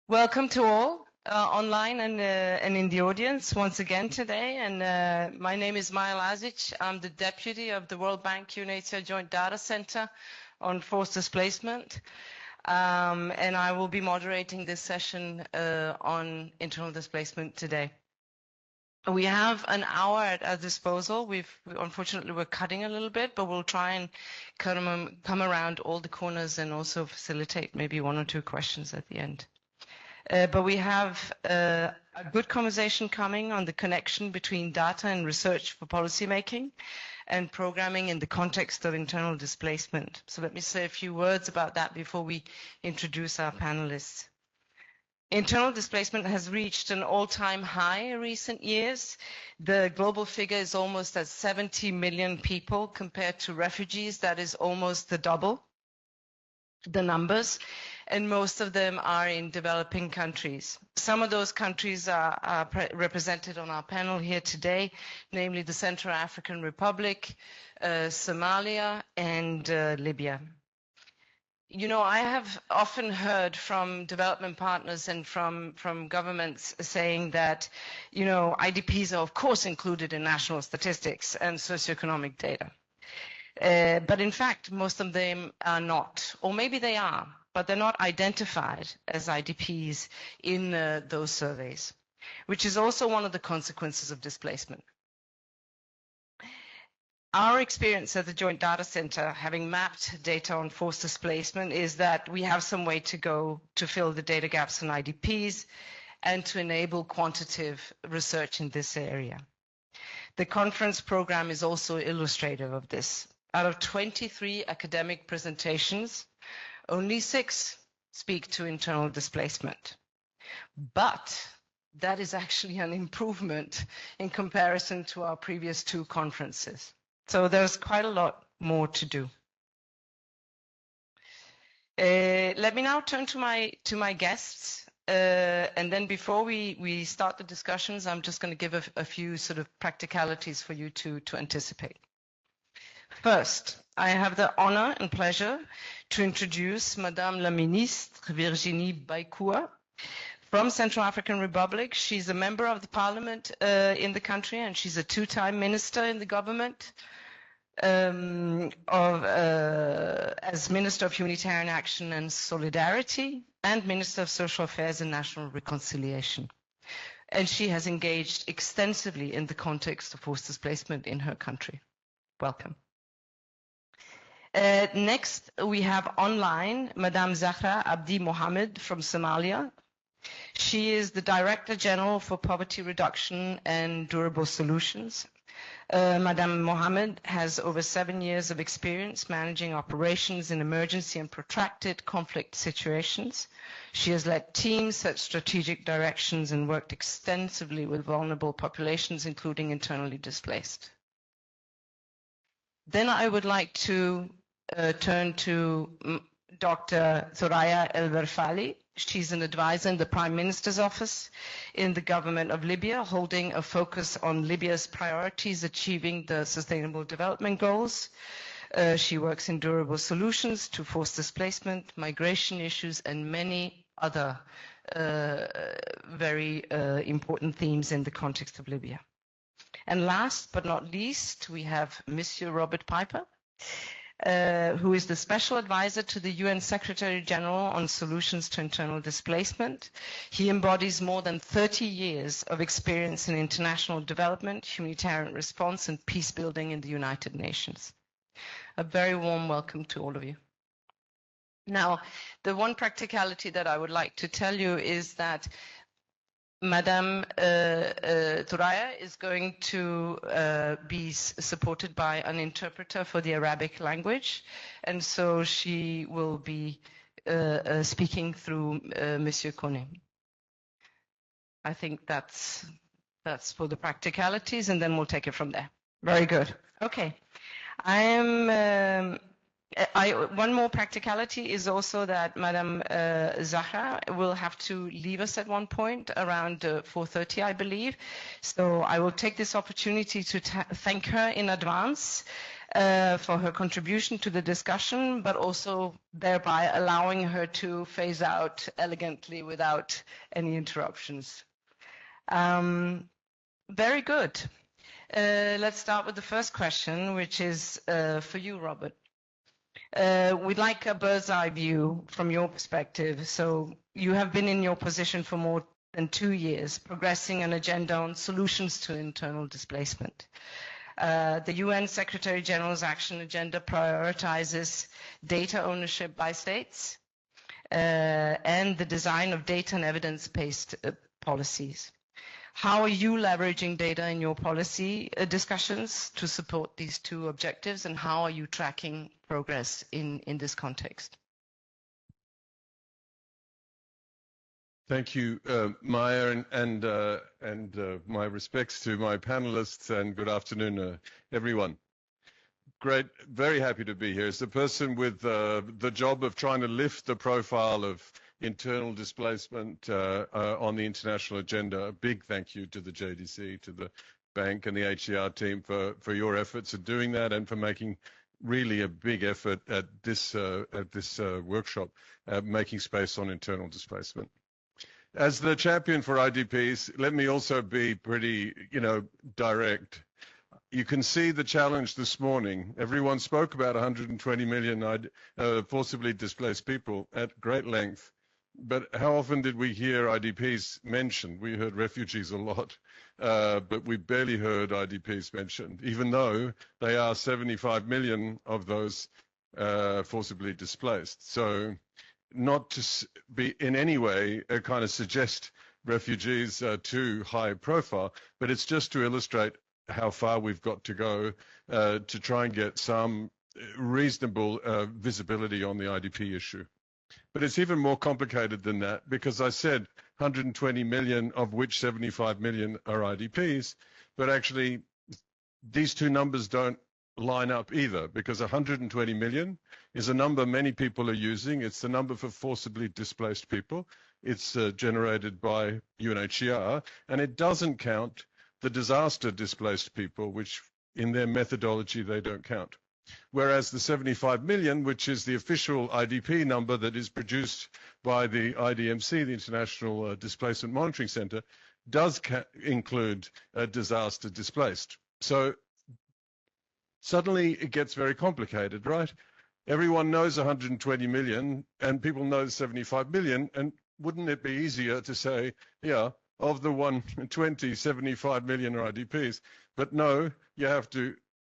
Welcome to all online and in the audience once again today. And my name is Maja Lazić. I'm the deputy of the World Bank Humanitarian Joint Data Center on Forced Displacement. And I will be moderating this session on internal displacement today. We have an hour at our disposal. Unfortunately, we're cutting a little bit, but we'll try and come around all the corners and also facilitate maybe one or two questions at the end. But we have a good conversation coming on the connection between data and research for policymaking and programming in the context of internal displacement. So let me say a few words about that before we introduce our panelists. Internal displacement has reached an all-time high in recent years. The global figure is almost at 70 million people compared to refugees. That is almost the double, the numbers. And most of them are in developing countries. Some of those countries are represented on our panel here today, namely the Central African Republic, Somalia, and Libya. You know, I have often heard from development partners and from governments saying that, you know, IDPs are of course included in national statistics and socioeconomic data. But in fact, most of them are not, or maybe they are, but they're not identified as IDPs in those surveys, which is also one of the consequences of displacement. Our experience at the Joint Data Center, having mapped data on forced displacement, is that we have some way to go to fill the data gaps on IDPs and to enable quantitative research in this area. The conference program is also illustrative of this. Out of 23 academic presentations, only 6 speak to internal displacement. But that is actually an improvement in comparison to our previous 2 conferences. So there's quite a lot more to do. Let me now turn to my guests. And then before we start the discussions, I'm just going to give a few sort of practicalities for you to anticipate. First, I have the honor and pleasure to introduce Madame la Ministre Virginie Baïkoua from Central African Republic. She's a member of the parliament in the country, and she's a 2-time minister in the government as Minister of Humanitarian Action and Solidarity and Minister of Social Affairs and National Reconciliation. And she has engaged extensively in the context of forced displacement in her country. Welcome. Next, we have online Madame Zahra Abdi Mohamed from Somalia. She is the Director General for Poverty Reduction and Durable Solutions. Madame Mohamed has over 7 years of experience managing operations in emergency and protracted conflict situations. She has led teams, set strategic directions, and worked extensively with vulnerable populations, including internally displaced. Then I would like to turn to Dr. Thuraya Werfalli. She's an advisor in the Prime Minister's office in the government of Libya, holding a focus on Libya's priorities, achieving the Sustainable Development Goals. She works in durable solutions to forced displacement, migration issues, and many other very important themes in the context of Libya. And last but not least, we have Monsieur Robert Piper, who is the Special Advisor to the UN Secretary General on Solutions to Internal Displacement. He embodies more than 30 years of experience in international development, humanitarian response, and peace building in the United Nations. A very warm welcome to all of you. Now, the one practicality that I would like to tell you is that Madame Thuraya is going to be supported by an interpreter for the Arabic language, and so she will be speaking through Monsieur Kone. I think that's for the practicalities, and then we'll take it from there. Very good. Okay. One more practicality is also that Madame Zahra will have to leave us at one point around 4:30, I believe. So I will take this opportunity to thank her in advance for her contribution to the discussion, but also thereby allowing her to phase out elegantly without any interruptions. Very good. Let's start with the first question, which is for you, Robert. We'd like a bird's eye view from your perspective. So you have been in your position for more than 2 years, progressing an agenda on solutions to internal displacement. The UN Secretary General's Action Agenda prioritizes data ownership by states and the design of data and evidence-based policies. How are you leveraging data in your policy discussions to support these two objectives, and how are you tracking progress in this context? Thank you, Maja, and my respects to my panelists, and good afternoon, everyone. Great, very happy to be here. As the person with the job of trying to lift the profile of internal displacement on the international agenda, a big thank you to the JDC, to the bank and the HCR team for your efforts in doing that, and for making really a big effort at this workshop, making space on internal displacement. As the champion for IDPs, let me also be pretty, direct. You can see the challenge this morning. Everyone spoke about 120 million forcibly displaced people at great length. But how often did we hear IDPs mentioned? We heard refugees a lot, but we barely heard IDPs mentioned, even though they are 75 million of those forcibly displaced. So not to be in any way kind of suggest refugees too high profile, but it's just to illustrate how far we've got to go to try and get some reasonable visibility on the IDP issue. But it's even more complicated than that, because I said 120 million, of which 75 million are IDPs, but actually these two numbers don't line up either, because 120 million is a number many people are using. It's the number for forcibly displaced people. It's generated by UNHCR, and it doesn't count the disaster displaced people, which in their methodology they don't count. Whereas the 75 million, which is the official IDP number that is produced by the IDMC, the International Displacement Monitoring Center, does include disaster displaced. So suddenly it gets very complicated, right? Everyone knows 120 million, and people know 75 million, and wouldn't it be easier to say, yeah, of the 120, 75 million are IDPs? But no, you have to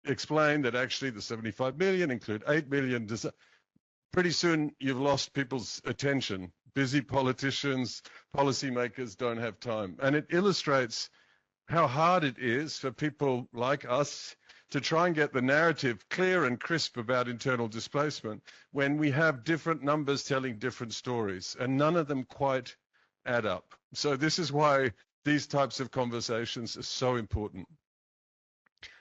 explain that actually the 75 million include 8 million. Pretty soon you've lost people's attention. Busy politicians, policymakers don't have time. And it illustrates how hard it is for people like us to try and get the narrative clear and crisp about internal displacement when we have different numbers telling different stories, and none of them quite add up. So this is why these types of conversations are so important.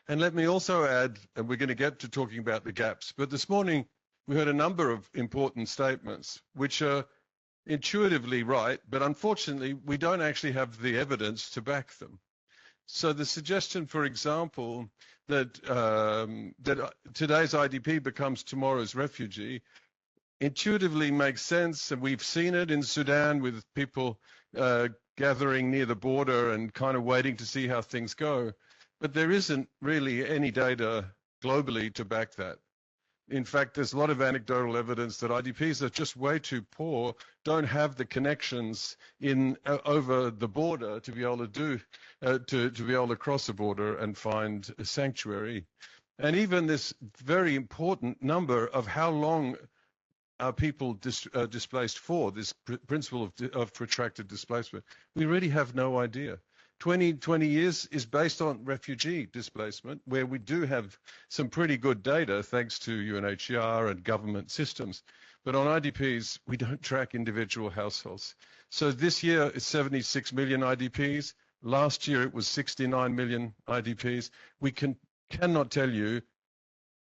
And let me also add, and we're going to get to talking about the gaps, but this morning we heard a number of important statements which are intuitively right, but unfortunately we don't actually have the evidence to back them. So the suggestion, for example, that today's IDP becomes tomorrow's refugee intuitively makes sense, and we've seen it in Sudan with people gathering near the border and kind of waiting to see how things go. But there isn't really any data globally to back that. In fact, there's a lot of anecdotal evidence that IDPs are just way too poor, don't have the connections in over the border to be able to do to be able to cross the border and find a sanctuary. And even this very important number of how long are people displaced for, this principle of protracted displacement, we really have no idea. 20 years is based on refugee displacement, where we do have some pretty good data thanks to UNHCR and government systems. But on IDPs, we don't track individual households. So this year it's 76 million IDPs. Last year it was 69 million IDPs. We cannot tell you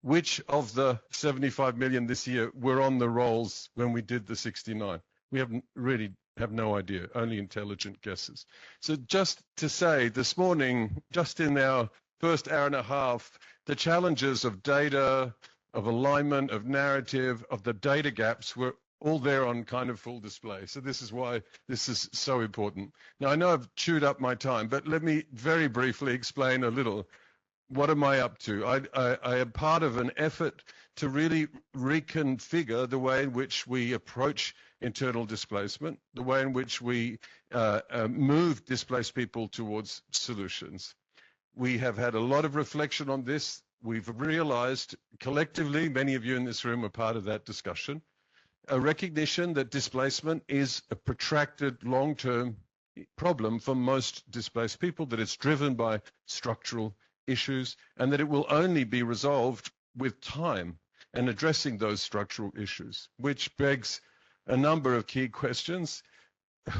which of the 75 million this year were on the rolls when we did the 69. We have no idea, only intelligent guesses. So just to say, this morning, just in our first hour and a half, the challenges of data, of alignment, of narrative, of the data gaps were all there on kind of full display. So this is why this is so important. Now, I know I've chewed up my time, but let me very briefly explain a little. What am I up to? I am part of an effort to really reconfigure the way in which we approach internal displacement, the way in which we move displaced people towards solutions. We have had a lot of reflection on this. We've realized collectively, many of you in this room are part of that discussion, a recognition that displacement is a protracted, long-term problem for most displaced people, that it's driven by structural issues, and that it will only be resolved with time and addressing those structural issues, which begs a number of key questions.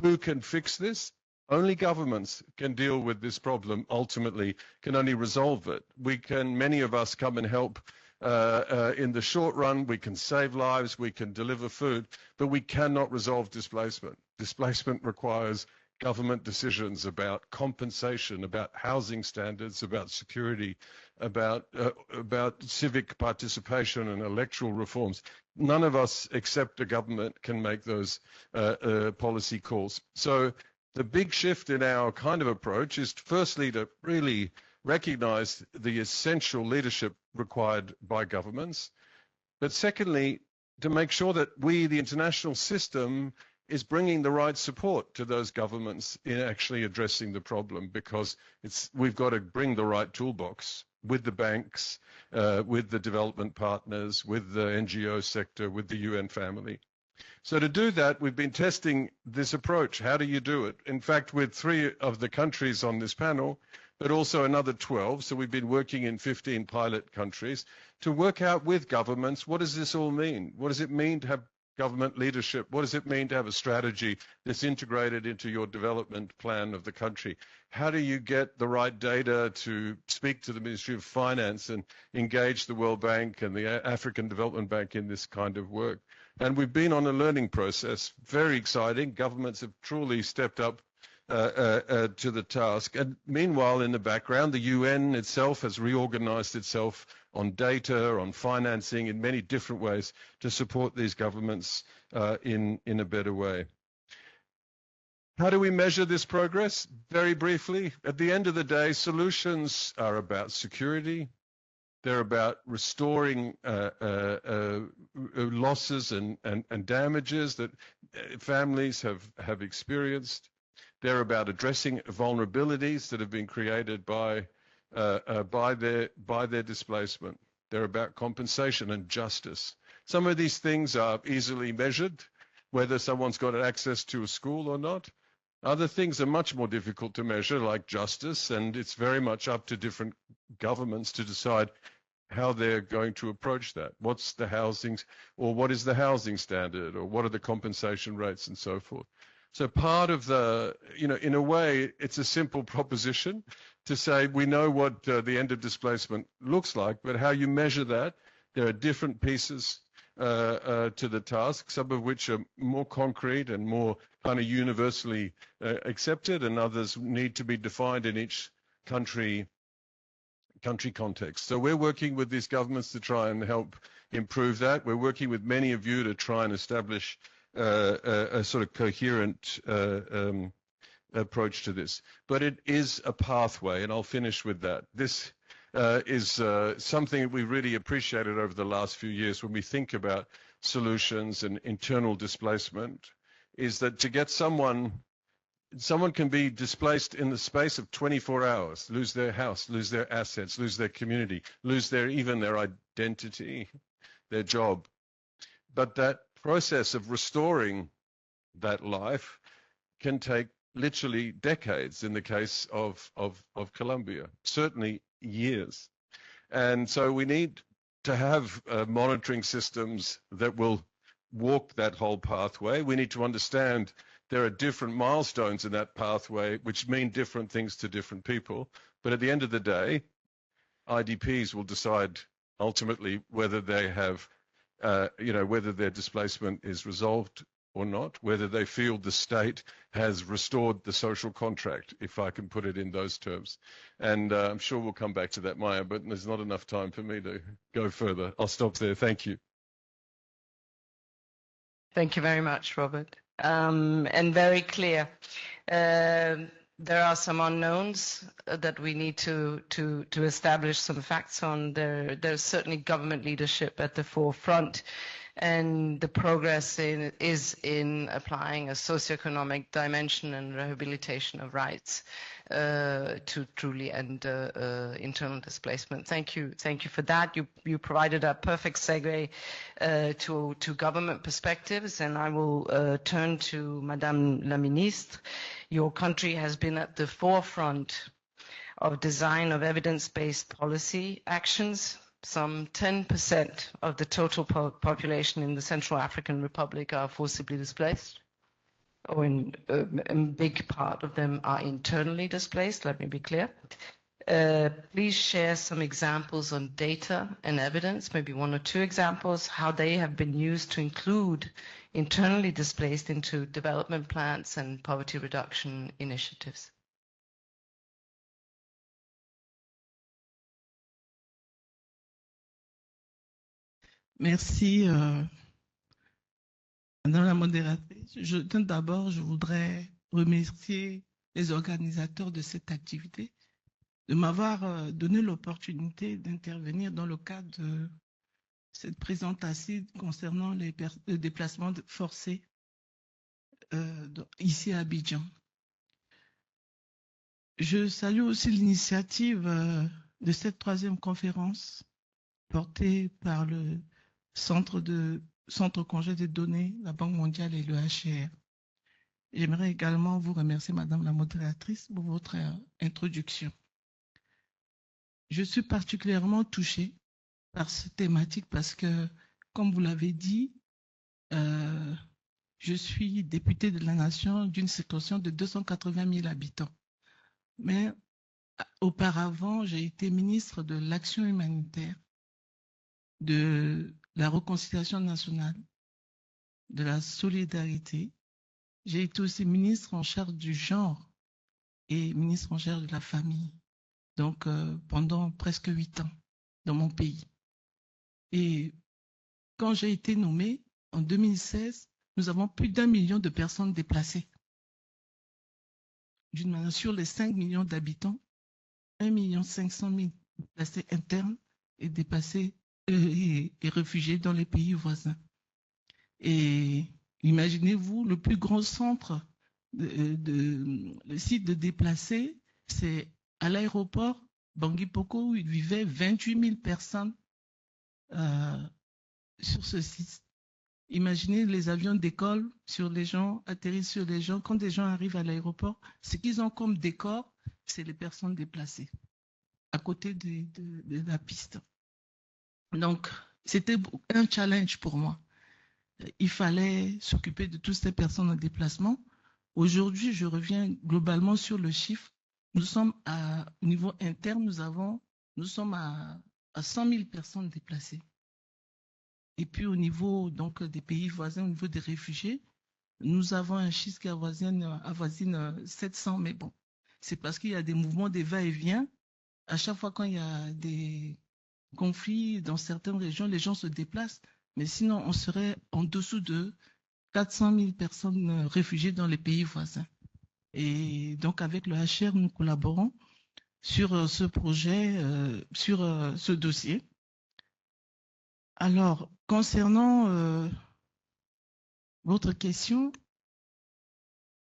Who can fix this? Only governments can deal with this problem, ultimately, can only resolve it. Many of us come and help in the short run. We can save lives, we can deliver food, but we cannot resolve displacement. Displacement requires government decisions about compensation, about housing standards, about security, about civic participation and electoral reforms. None of us, except a government, can make those policy calls. So the big shift in our kind of approach is firstly to really recognize the essential leadership required by governments, but secondly, to make sure that we, the international system, is bringing the right support to those governments in actually addressing the problem, because we've got to bring the right toolbox with the banks, with the development partners, with the NGO sector, with the UN family. So to do that, we've been testing this approach. How do you do it? In fact, with 3 of the countries on this panel, but also another 12. So we've been working in 15 pilot countries to work out with governments, what does this all mean? What does it mean to have government leadership? What does it mean to have a strategy that's integrated into your development plan of the country? How do you get the right data to speak to the Ministry of Finance and engage the World Bank and the African Development Bank in this kind of work? And we've been on a learning process, very exciting. Governments have truly stepped up to the task. And meanwhile, in the background, the UN itself has reorganized itself on data, on financing, in many different ways to support these governments in a better way. How do we measure this progress? Very briefly, at the end of the day, solutions are about security. They're about restoring losses and damages that families have experienced. They're about addressing vulnerabilities that have been created by their displacement. They're about compensation and justice. Some of these things are easily measured, whether someone's got access to a school or not. Other things are much more difficult to measure, like justice, and it's very much up to different governments to decide how they're going to approach that. What's the housing, or what is the housing standard, or what are the compensation rates, and so forth. So part of the, in a way, it's a simple proposition to say we know what the end of displacement looks like, but how you measure that, there are different pieces to the task, some of which are more concrete and more kind of universally accepted, and others need to be defined in each country context. So we're working with these governments to try and help improve that. We're working with many of you to try and establish a sort of coherent approach to this. But it is a pathway, and I'll finish with that. This is something that we really appreciated over the last few years when we think about solutions and internal displacement, is that to get someone can be displaced in the space of 24 hours, lose their house, lose their assets, lose their community, lose even their identity, their job. But that process of restoring that life can take literally decades in the case of Colombia, certainly years. And so we need to have monitoring systems that will walk that whole pathway. We need to understand there are different milestones in that pathway which mean different things to different people. But at the end of the day, IDPs will decide ultimately whether they have, whether their displacement is resolved or not, whether they feel the state has restored the social contract, if I can put it in those terms. And I'm sure we'll come back to that, Maja, but there's not enough time for me to go further. I'll stop there. Thank you. Thank you very much, Robert. And very clear. There are some unknowns that we need to establish some facts on. There's certainly government leadership at the forefront, and the progress is in applying a socioeconomic dimension and rehabilitation of rights to truly end internal displacement. Thank you for that. You provided a perfect segue to government perspectives, and I will turn to Madame la Ministre. Your country has been at the forefront of design of evidence-based policy actions. Some 10% of the total population in the Central African Republic are forcibly displaced, or a big part of them are internally displaced, let me be clear. Please share some examples on data and evidence, maybe one or two examples, how they have been used to include internally displaced into development plans and poverty reduction initiatives. Merci, Madame la modératrice. D'abord, je voudrais remercier les organisateurs de cette activité de m'avoir donné l'opportunité d'intervenir dans le cadre de cette présentation concernant les déplacements forcés ici à Abidjan. Je salue aussi l'initiative de cette troisième conférence portée par le Centre Congé de données, la Banque mondiale et le HCR. J'aimerais également vous remercier, Madame la modératrice, pour votre introduction. Je suis particulièrement touchée par cette thématique parce que, comme vous l'avez dit, je suis députée de la nation d'une circonscription de 280 000 habitants. Mais auparavant, j'ai été ministre de l'Action humanitaire, de la réconciliation nationale, de la solidarité. J'ai été aussi ministre en charge du genre et ministre en charge de la famille. Donc, pendant presque 8 ans dans mon pays. Et quand j'ai été nommée, en 2016, nous avons plus d'1 million de personnes déplacées. D'une manière, sur les 5 millions d'habitants, 1 500 000 déplacés internes et déplacés et réfugiés dans les pays voisins. Et imaginez-vous, le plus grand centre, le site de déplacés, c'est à l'aéroport Bangui-Poko, où il vivait 28 000 personnes sur ce site. Imaginez les avions décollent sur les gens, atterrissent sur les gens. Quand des gens arrivent à l'aéroport, ce qu'ils ont comme décor, c'est les personnes déplacées à côté de la piste. Donc, c'était un challenge pour moi. Il fallait s'occuper de toutes ces personnes en déplacement. Aujourd'hui, je reviens globalement sur le chiffre. Nous sommes au niveau interne, nous sommes à 100 000 personnes déplacées. Et puis au niveau donc, des pays voisins, au niveau des réfugiés, nous avons un chiffre qui avoisine 700, mais bon, c'est parce qu'il y a des mouvements de va-et-vient. À chaque fois quand il y a des conflits dans certaines régions, les gens se déplacent, mais sinon on serait en dessous de 400 000 personnes réfugiées dans les pays voisins. Et donc avec le HCR, nous collaborons sur ce projet, sur ce dossier. Alors, concernant votre question,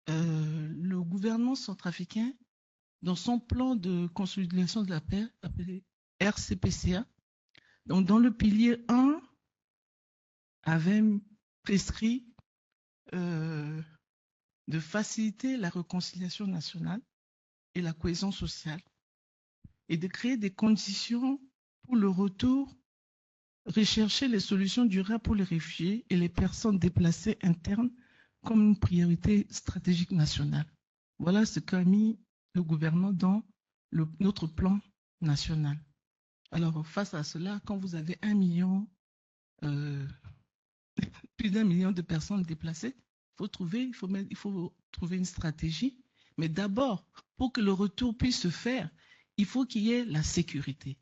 le gouvernement centrafricain, dans son plan de consolidation de la paix, appelé RCPCA, donc dans le pilier 1, avait prescrit de faciliter la réconciliation nationale et la cohésion sociale et de créer des conditions pour le retour, rechercher les solutions durables pour les réfugiés et les personnes déplacées internes comme une priorité stratégique nationale. Voilà ce qu'a mis le gouvernement dans notre plan national. Alors, face à cela, quand vous avez plus d'1 million de personnes déplacées, il faut trouver une stratégie. Mais d'abord, pour que le retour puisse se faire, il faut qu'il y ait la sécurité.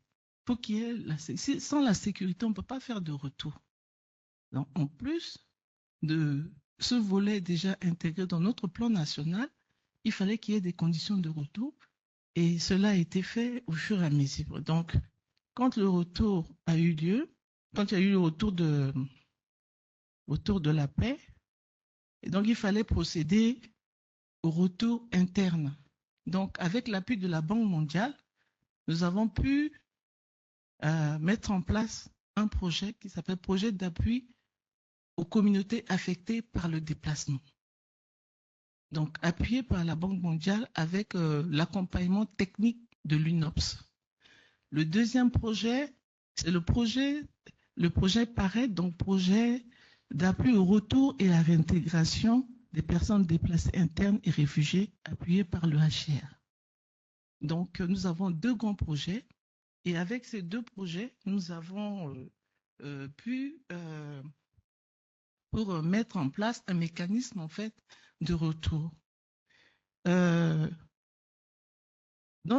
Sans la sécurité, on ne peut pas faire de retour. Donc, en plus de ce volet déjà intégré dans notre plan national, il fallait qu'il y ait des conditions de retour et cela a été fait au fur et à mesure. Donc, quand le retour a eu lieu, quand il y a eu le retour de la paix, et donc il fallait procéder au retour interne. Donc, avec l'appui de la Banque mondiale, nous avons pu mettre en place un projet qui s'appelle Projet d'appui aux communautés affectées par le déplacement. Donc, appuyé par la Banque mondiale avec l'accompagnement technique de l'UNOPS. Le deuxième projet, c'est le projet PARET, donc projet d'appui au retour et à la réintégration des personnes déplacées internes et réfugiées, appuyé par le HR. Donc, nous avons 2 grands projets et avec ces 2 projets, nous avons pu pour mettre en place un mécanisme en fait de retour. Dans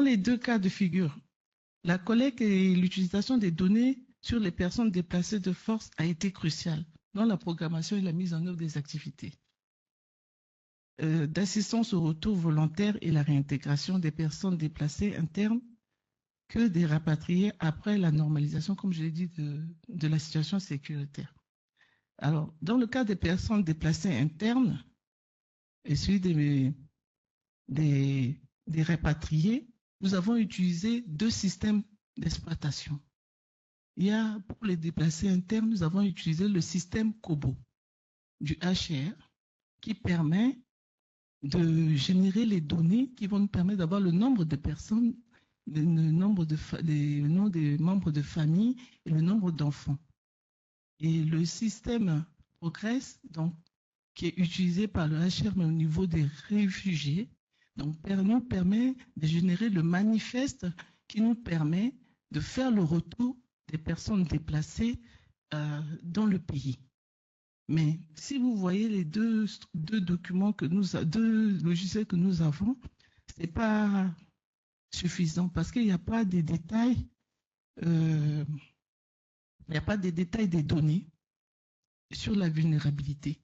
les 2 cas de figure, la collecte et l'utilisation des données sur les personnes déplacées de force a été cruciale dans la programmation et la mise en œuvre des activités d'assistance au retour volontaire et la réintégration des personnes déplacées internes que des rapatriés après la normalisation, comme je l'ai dit, de la situation sécuritaire. Alors, dans le cas des personnes déplacées internes et celui des rapatriés, nous avons utilisé 2 systèmes d'exploitation. Pour les déplacés internes, nous avons utilisé le système COBO du HR qui permet de générer les données qui vont nous permettre d'avoir le nombre de personnes, le nom des membres de famille et le nombre d'enfants. Et le système Progress, donc, qui est utilisé par le HR, mais au niveau des réfugiés, donc, nous permet de générer le manifeste qui nous permet de faire le retour des personnes déplacées dans le pays. Mais si vous voyez les deux documents deux logiciels que nous avons, ce n'est pas suffisant parce qu'il n'y a pas des détails, des données sur la vulnérabilité.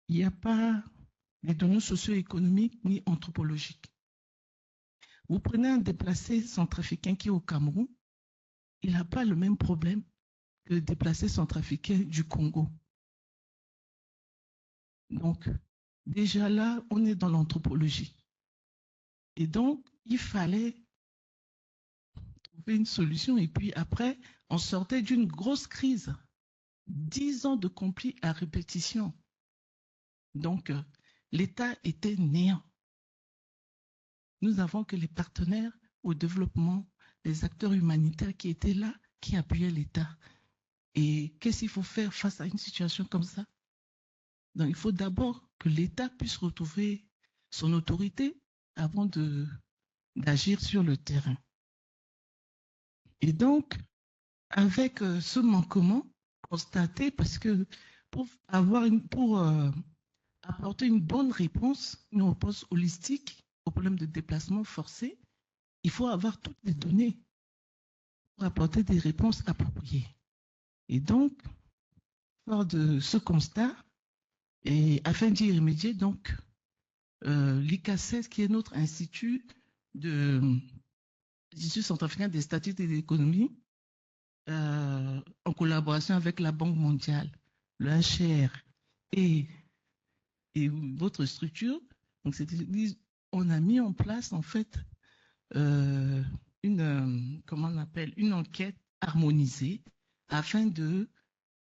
Il n'y a pas les données socio-économiques ni anthropologiques. Vous prenez un déplacé centrafricain qui est au Cameroun, il n'a pas le même problème que le déplacé centrafricain du Congo. Donc, déjà là, on est dans l'anthropologie. Et donc, il fallait trouver une solution. Et puis après, on sortait d'une grosse crise. 10 ans de conflit à répétition. Donc, l'État était néant. Nous n'avons que les partenaires au développement, les acteurs humanitaires qui étaient là, qui appuyaient l'État. Et qu'est-ce qu'il faut faire face à une situation comme ça? Donc, il faut d'abord que l'État puisse retrouver son autorité avant d'agir sur le terrain. Et donc, avec ce manquement constaté, parce que pour apporter une bonne réponse, une réponse holistique au problème de déplacement forcé, il faut avoir toutes les données pour apporter des réponses appropriées. Et donc, fort de ce constat, et afin d'y remédier, donc, l'ICACES, qui est notre institut l'Institut centrafricain des statistiques et de l'économie, en collaboration avec la Banque mondiale, le HR et votre structure, donc on a mis en place en fait une enquête harmonisée afin de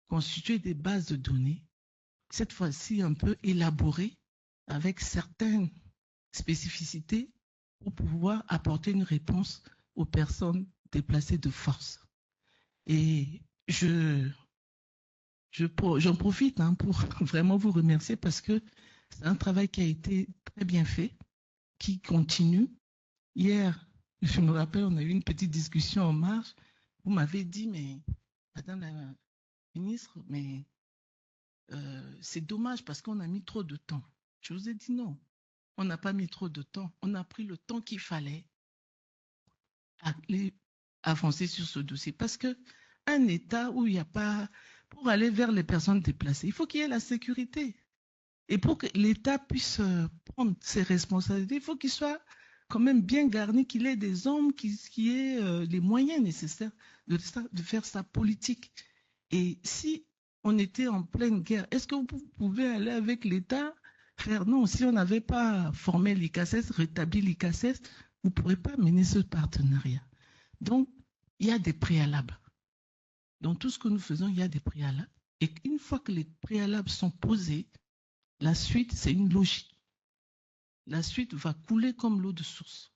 constituer des bases de données, cette fois-ci un peu élaborées avec certaines spécificités pour pouvoir apporter une réponse aux personnes déplacées de force. Et j'en profite pour vraiment vous remercier parce que c'est un travail qui a été très bien fait, qui continue. Hier, je me rappelle, on a eu une petite discussion en marche. Vous m'avez dit, mais Madame la ministre, mais c'est dommage parce qu'on a mis trop de temps. Je vous ai dit non. On n'a pas mis trop de temps. On a pris le temps qu'il fallait aller avancer sur ce dossier. Parce qu'un État où il n'y a pas... Pour aller vers les personnes déplacées, il faut qu'il y ait la sécurité. Et pour que l'État puisse prendre ses responsabilités, il faut qu'il soit quand même bien garni, qu'il ait des hommes, qu'il ait les moyens nécessaires de faire sa politique. Et si on était en pleine guerre, est-ce que vous pouvez aller avec l'État faire? Non, si on n'avait pas formé l'ICASES, rétabli l'ICASES, vous ne pourrez pas mener ce partenariat. Donc, il y a des préalables. Dans tout ce que nous faisons, il y a des préalables. Et une fois que les préalables sont posés, la suite, c'est une logique. La suite va couler comme l'eau de source.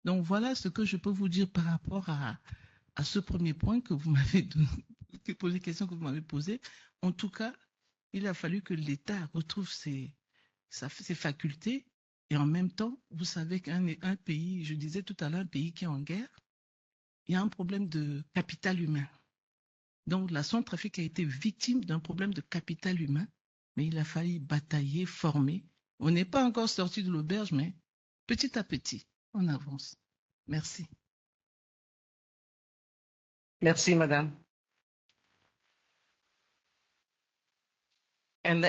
Donc, voilà ce que je peux vous dire par rapport à ce premier point que vous m'avez donné, pour les questions que vous m'avez posées. En tout cas, il a fallu que l'État retrouve ses facultés. Et en même temps, vous savez qu'un pays, je disais tout à l'heure, un pays qui est en guerre, il y a un problème de capital humain. Donc, la Centrafrique a été victime d'un problème de capital humain, mais il a fallu batailler, former. On n'est pas encore sorti de l'auberge, mais petit à petit, on avance. Merci. Merci, Madame. And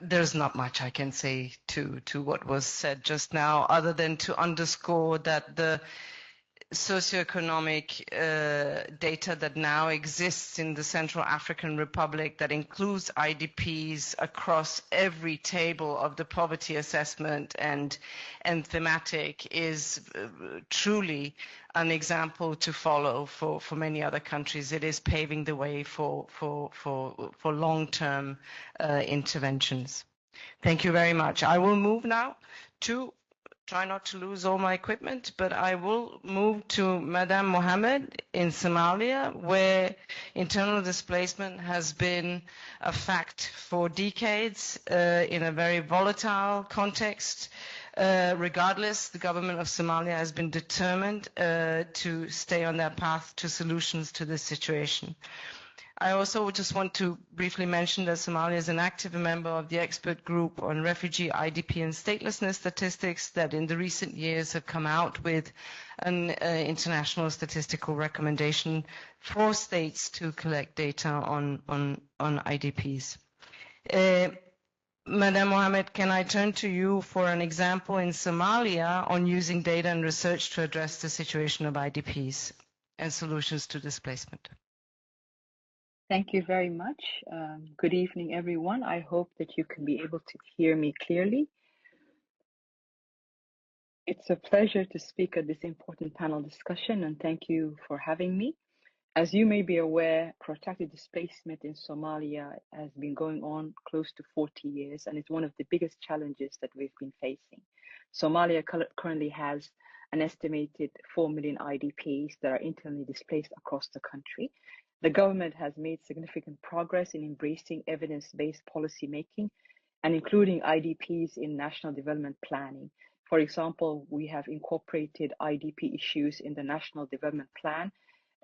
there's not much I can say to what was said just now, other than to underscore that the socioeconomic data that now exists in the Central African Republic that includes IDPs across every table of the poverty assessment and thematic is truly an example to follow for many other countries. It is paving the way for long-term interventions. Thank you very much. I will move now to try not to lose all my equipment, but I will move to Madame Mohamed in Somalia, where internal displacement has been a fact for decades in a very volatile context. Regardless, the government of Somalia has been determined to stay on their path to solutions to this situation. I also just want to briefly mention that Somalia is an active member of the expert group on refugee, IDP and statelessness statistics that in the recent years have come out with an international statistical recommendation for states to collect data on IDPs. Madam Mohamed, can I turn to you for an example in Somalia on using data and research to address the situation of IDPs and solutions to displacement? Thank you very much. Good evening, everyone. I hope that you can be able to hear me clearly. It's a pleasure to speak at this important panel discussion, and thank you for having me. As you may be aware, protracted displacement in Somalia has been going on close to 40 years, and it's one of the biggest challenges that we've been facing. Somalia currently has an estimated 4 million IDPs that are internally displaced across the country. The government has made significant progress in embracing evidence-based policy making and including IDPs in national development planning. For example, we have incorporated IDP issues in the National Development Plan,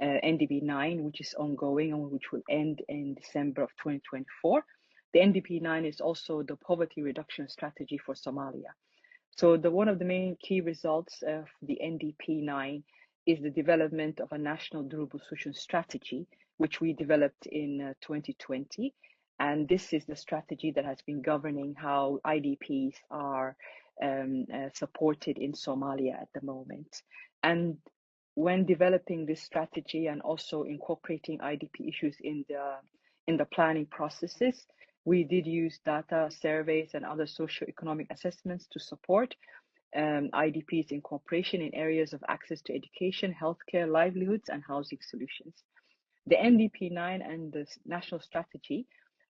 NDP 9, which is ongoing and which will end in December of 2024. The NDP 9 is also the poverty reduction strategy for Somalia. So one of the main key results of the NDP 9 is the development of a national durable solution strategy, which we developed in 2020. And this is the strategy that has been governing how IDPs are supported in Somalia at the moment. And when developing this strategy and also incorporating IDP issues in the planning processes, we did use data surveys and other socioeconomic assessments to support IDPs incorporation in areas of access to education, healthcare, livelihoods, and housing solutions. The NDP 9 and the national strategy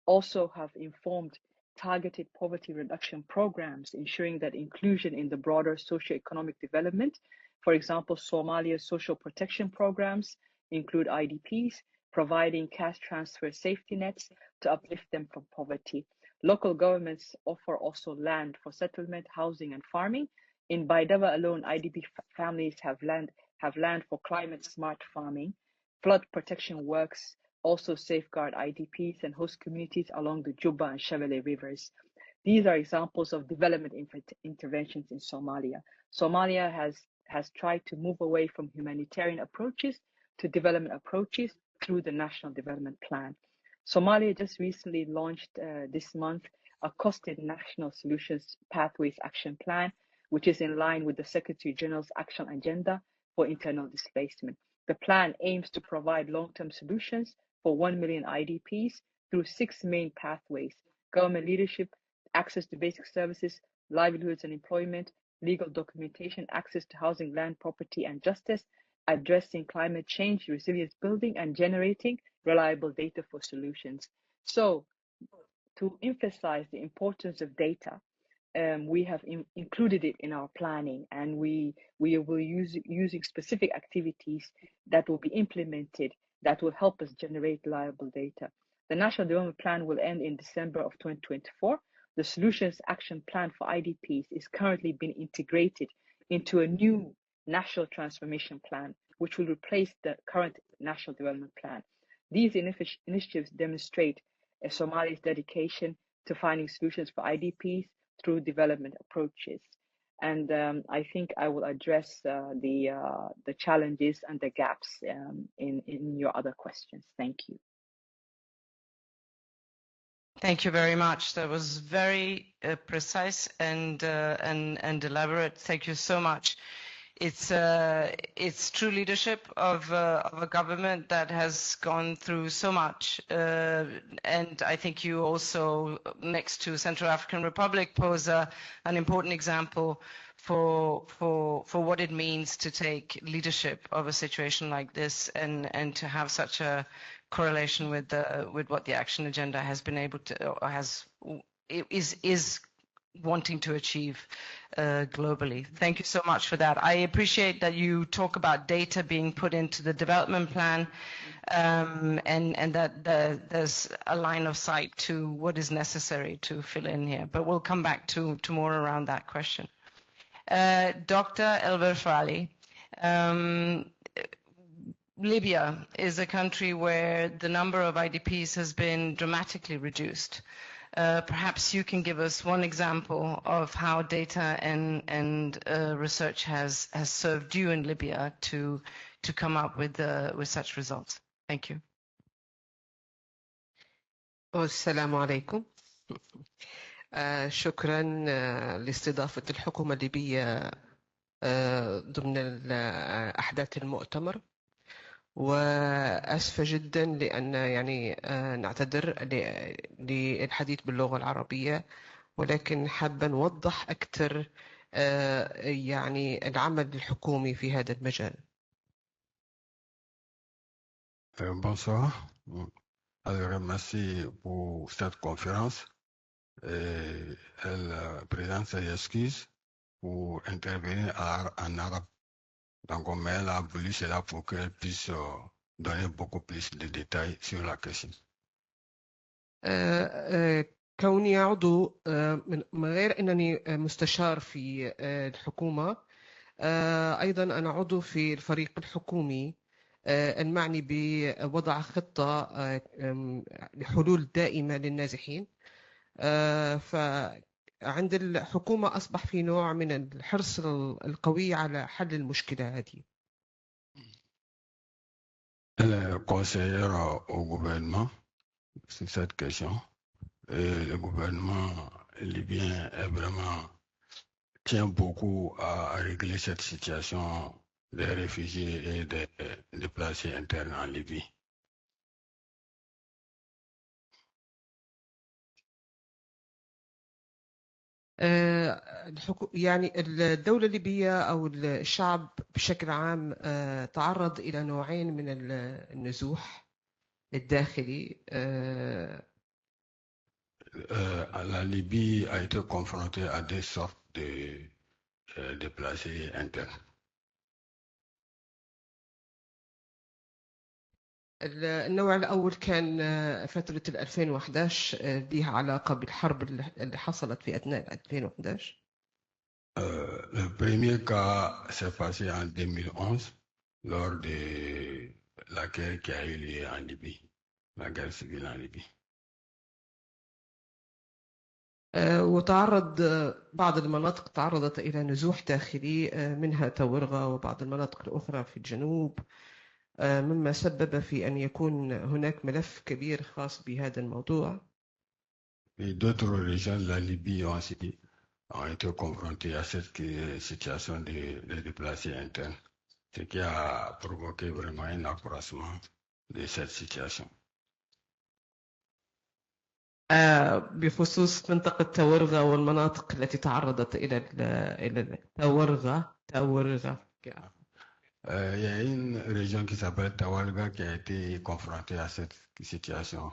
also have informed targeted poverty reduction programs, ensuring that inclusion in the broader socioeconomic development. For example, Somalia's social protection programs include IDPs, providing cash transfer safety nets to uplift them from poverty. Local governments offer also land for settlement, housing, and farming. In Baïkoua alone, IDP families have land for climate-smart farming, flood protection works also safeguard IDPs and host communities along the Juba and Shabelle rivers. These are examples of development interventions in Somalia. Somalia has tried to move away from humanitarian approaches to development approaches through the National Development Plan. Somalia just recently launched this month a costed National Solutions Pathways Action Plan, which is in line with the Secretary General's Action Agenda for Internal Displacement. The plan aims to provide long-term solutions for 1 million IDPs through 6 main pathways: government leadership, access to basic services, livelihoods and employment, legal documentation, access to housing, land, property, and justice, addressing climate change, resilience building, and generating reliable data for solutions. So, to emphasize the importance of data, we have included it in our planning, and we will using specific activities that will be implemented that will help us generate reliable data. The National Development Plan will end in December of 2024. The Solutions Action Plan for IDPs is currently being integrated into a new National Transformation Plan, which will replace the current National Development Plan. These initiatives demonstrate Somalia's dedication to finding solutions for IDPs through development approaches. And I think I will address the challenges and the gaps in your other questions. Thank you. Thank you very much. That was very precise and elaborate. Thank you so much. It's true leadership of a government that has gone through so much, and I think you also, next to Central African Republic, pose an important example for what it means to take leadership of a situation like this, and to have such a correlation with what the action agenda has been able to, or is wanting to achieve globally. Thank you so much for that. I appreciate that you talk about data being put into the development plan, and that there's a line of sight to what is necessary to fill in here. But we'll come back to more around that question. Dr. Werfalli, Libya is a country where the number of IDPs has been dramatically reduced. Perhaps you can give us one example of how data and research has served you in Libya to come up with such results. Thank you. السلام عليكم. شكرا لاستضافة الحكومة الليبية ضمن أحداث المؤتمر، وأسفة جدا لأن يعني نعتذر للحديث باللغة العربية، ولكن حابة نوضح أكثر يعني العمل الحكومي في هذا المجال. Bonsoir. Alors, merci pour cette conférence. Elle présente ses excuses pour intervenir en arabe. Donc, elle a voulu cela pour qu'elle puisse donner beaucoup plus de détails sur la question. كوني عضو من غير أنني مستشار في الحكومة، أيضا أنا عضو في الفريق الحكومي المعني بوضع خطة لحلول دائمة للنازحين. فعند الحكومة أصبح في نوع من الحرص القوي على حل المشكلة هذه. Elle est conseillère au gouvernement sur cette question. Et le gouvernement libyen est vraiment tient beaucoup à régler cette situation des réfugiés et des déplacés internes en Libye. يعني الدولة الليبية أو الشعب بشكل عام تعرض إلى نوعين من النزوح الداخلي. La Libye a été confrontée à des sortes de déplacés internes. النوع الأول كان فترة 2011 لها علاقة بالحرب اللي حصلت في أثناء 2011. Le premier cas s'est passé en 2011 lors de la guerre qui a eu lieu en Libye. la guerre civile en Libye. وتعرض بعض المناطق تعرضت إلى نزوح داخلي منها تورغة وبعض المناطق الأخرى في الجنوب مما سبب في أن يكون هناك ملف كبير خاص بهذا الموضوع. Et d'autres régions de la Libye ont été confrontées à cette situation de déplacés internes, ce qui a provoqué vraiment un accroissement de cette situation. بخصوص منطقة تورغة والمناطق التي تعرضت إلى تورغة. Il y a une région qui s'appelle Tawarga qui a été confrontée à cette situation.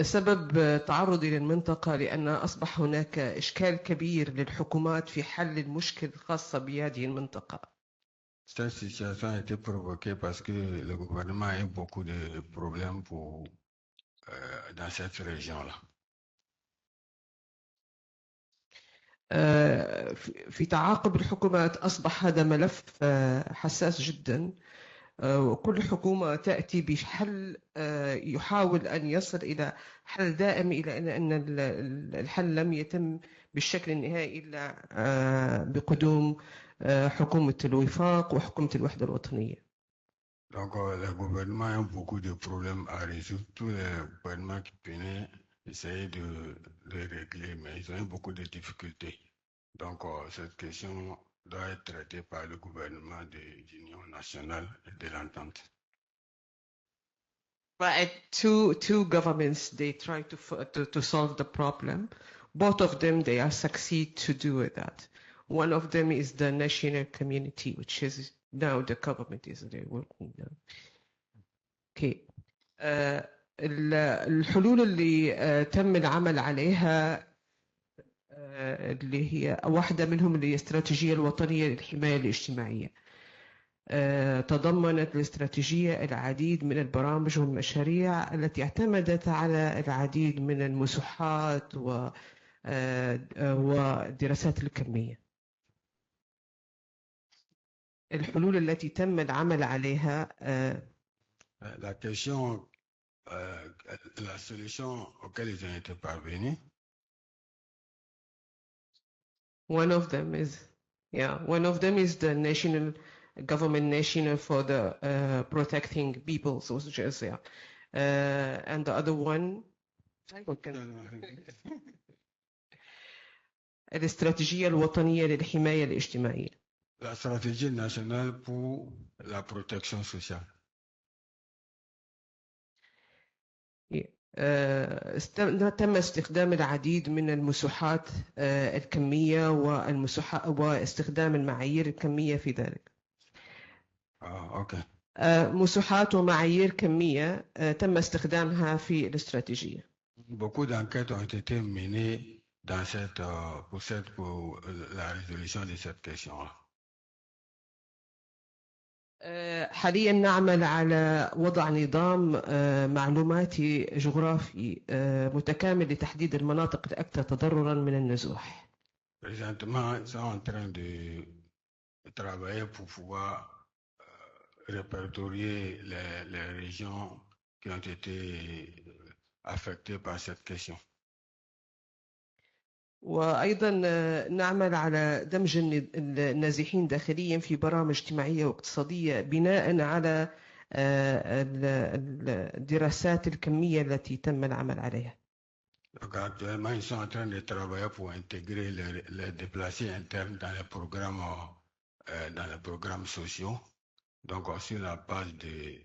سبب تعرضي للمنطقة لأن أصبح هناك إشكال كبير للحكومات في حل المشكل الخاصة بهذه المنطقة. Cette situation a été provoquée parce que le gouvernement a eu beaucoup de problèmes dans cette région-là. في تعاقب الحكومات أصبح هذا ملف حساس جدا وكل حكومة تأتي بحل يحاول أن يصل إلى حل دائم إلى أن الحل لم يتم بالشكل النهائي إلا بقدوم حكومة الوفاق وحكومة الوحدة الوطنية. Donc le gouvernement a beaucoup de problèmes à résoudre. Tous les gouvernements qui venaient essayer de régler, mais ils ont eu beaucoup de difficultés. Donc cette question doit être traitée par le gouvernement de l'Union nationale et de l'entente. But two governments they try to solve the problem. Both of them they are succeed to do that. One of them is the national community, which is now the government is there working now. Okay. الحلول اللي تم العمل عليها اللي هي واحدة منهم اللي هي الاستراتيجية الوطنية للحماية الاجتماعية. تضمنت الاستراتيجية العديد من البرامج والمشاريع التي اعتمدت على العديد من المساحات والدراسات الكمية. الحلول التي تم العمل عليها La question, la solution auquel ils ont été parvenus. One of them is the national government for the protecting people, so and the other one الاستراتيجية الوطنية للحماية الاجتماعية. La stratégie nationale pour la protection sociale. تم استخدام العديد من المساحات الكمية واستخدام المعايير الكمية في ذلك. Okay. مساحات ومعايير كمية تم استخدامها في الاستراتيجية. Beaucoup d'enquêtes ont été menées dans pour la résolution de cette question-là. حاليا نعمل على وضع نظام معلوماتي جغرافي متكامل لتحديد المناطق الأكثر تضررا من النزوح. Présentement, ils sont en train de travailler pour pouvoir répertorier les régions qui ont été affectées par cette question. وأيضا نعمل على دمج النازحين داخليا في برامج اجتماعية واقتصادية بناء على الدراسات الكمية التي تم العمل عليها. Donc actuellement, ils sont en train de travailler pour intégrer les déplacés internes dans les programmes sociaux. Donc sur la base de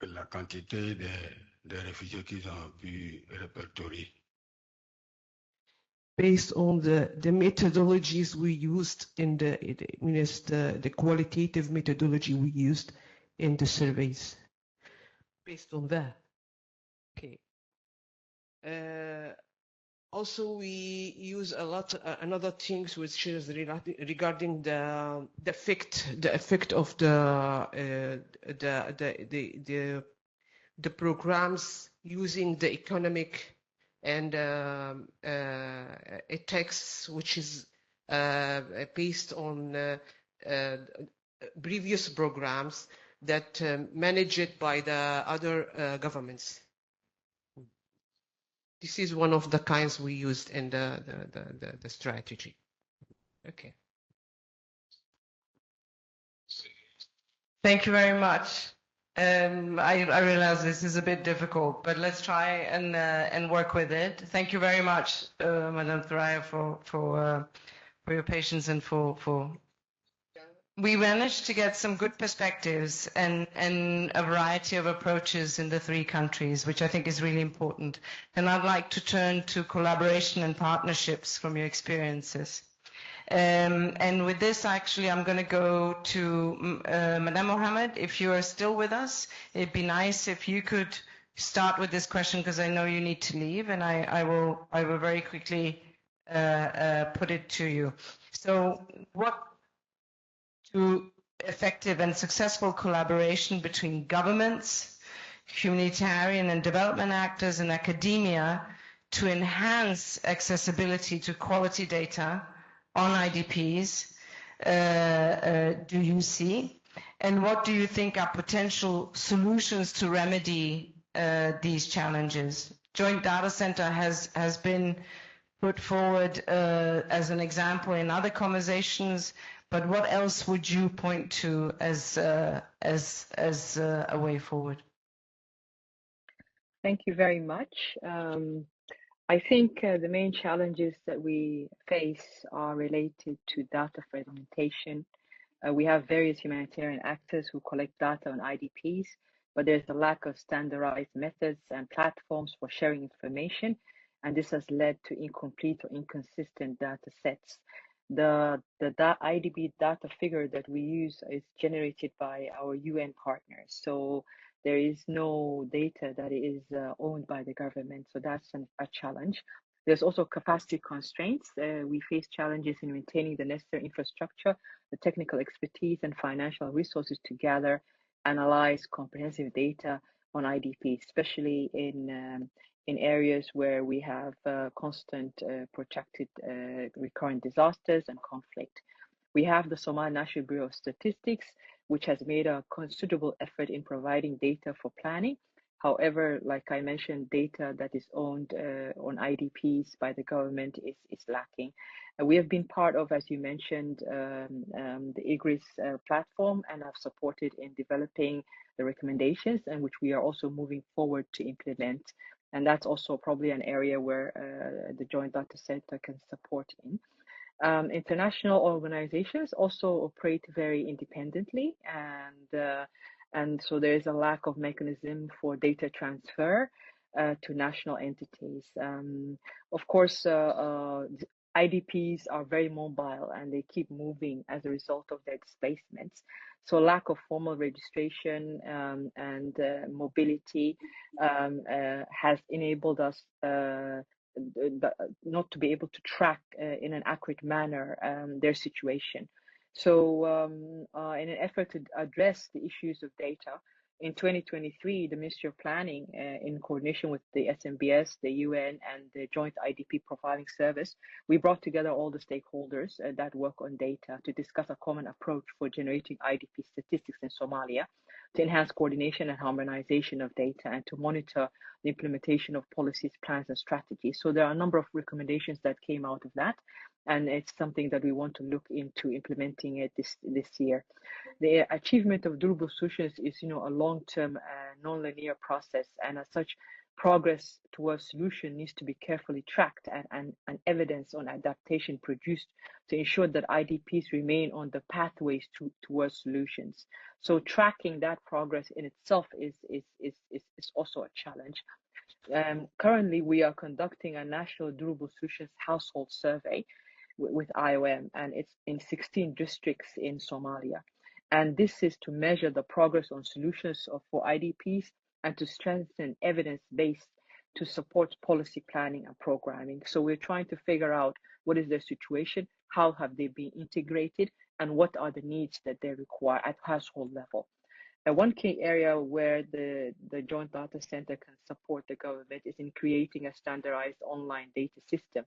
la quantité de réfugiés qu'ils ont pu répertorier. Based on the methodologies we used in the qualitative methodology we used in the surveys. Based on that. Okay. Also, we use a lot another things which is regarding the effect of the programs using the economic and it takes which is based on previous programs that managed by the other governments. This is one of the kinds we used in the strategy. Okay. Thank you very much. I realize this is a bit difficult, but let's try and work with it. Thank you very much, Madam Thuraya, for your patience and for. We managed to get some good perspectives and a variety of approaches in the three countries, which I think is really important. And I'd like to turn to collaboration and partnerships from your experiences. And with this, actually, I'm going to go to Madame Mohamed. If you are still with us, it'd be nice if you could start with this question, because I know you need to leave, and I will very quickly put it to you. So what to effective and successful collaboration between governments, humanitarian and development actors, and academia to enhance accessibility to quality data on IDPs do you see? And what do you think are potential solutions to remedy these challenges? Joint Data Center has been put forward as an example in other conversations, but what else would you point to as a way forward? Thank you very much. I think the main challenges that we face are related to data fragmentation. We have various humanitarian actors who collect data on IDPs, but there's a lack of standardized methods and platforms for sharing information, and this has led to incomplete or inconsistent data sets. The IDP data figure that we use is generated by our UN partners. So there is no data that is owned by the government. So that's a challenge. There's also capacity constraints. We face challenges in maintaining the necessary infrastructure, the technical expertise, and financial resources to gather, analyze comprehensive data on IDPs, especially in areas where we have constant, protracted, recurrent disasters and conflict. We have the Somali National Bureau of Statistics, which has made a considerable effort in providing data for planning. However, like I mentioned, data that is owned on IDPs by the government is lacking. We have been part of, as you mentioned, the IGRIS platform, and have supported in developing the recommendations, and which we are also moving forward to implement. And that's also probably an area where the Joint Data Center can support in. International organizations also operate very independently, and so there is a lack of mechanism for data transfer to national entities. Of course, IDPs are very mobile and they keep moving as a result of their displacements. So lack of formal registration and mobility has enabled us not to be able to track in an accurate manner their situation. So in an effort to address the issues of data, in 2023, the Ministry of Planning, in coordination with the SMBS, the UN, and the Joint IDP Profiling Service, we brought together all the stakeholders that work on data to discuss a common approach for generating IDP statistics in Somalia, to enhance coordination and harmonization of data, and to monitor the implementation of policies, plans, and strategies. So there are a number of recommendations that came out of that, and it's something that we want to look into implementing it this year. The achievement of durable solutions is, a long-term, non-linear process, and as such, progress towards solution needs to be carefully tracked and evidence on adaptation produced to ensure that IDPs remain on the pathways towards solutions. So tracking that progress in itself is also a challenge. Currently, we are conducting a national durable solutions household survey with IOM, and it's in 16 districts in Somalia. And this is to measure the progress on solutions for IDPs and to strengthen evidence base to support policy planning and programming. So we're trying to figure out what is their situation, how have they been integrated, and what are the needs that they require at household level. One key area where the Joint Data Center can support the government is in creating a standardized online data system,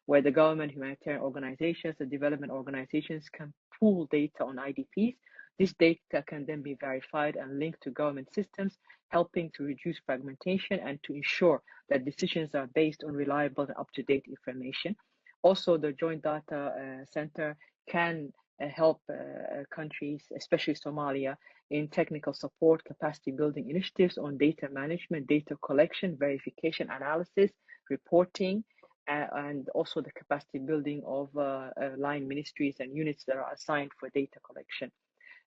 where the government, humanitarian organizations, the development organizations can pool data on IDPs. This data can then be verified and linked to government systems, helping to reduce fragmentation and to ensure that decisions are based on reliable and up-to-date information. Also, the Joint Data Center can help countries, especially Somalia, in technical support, capacity building initiatives on data management, data collection, verification, analysis, reporting, and also the capacity building of line ministries and units that are assigned for data collection.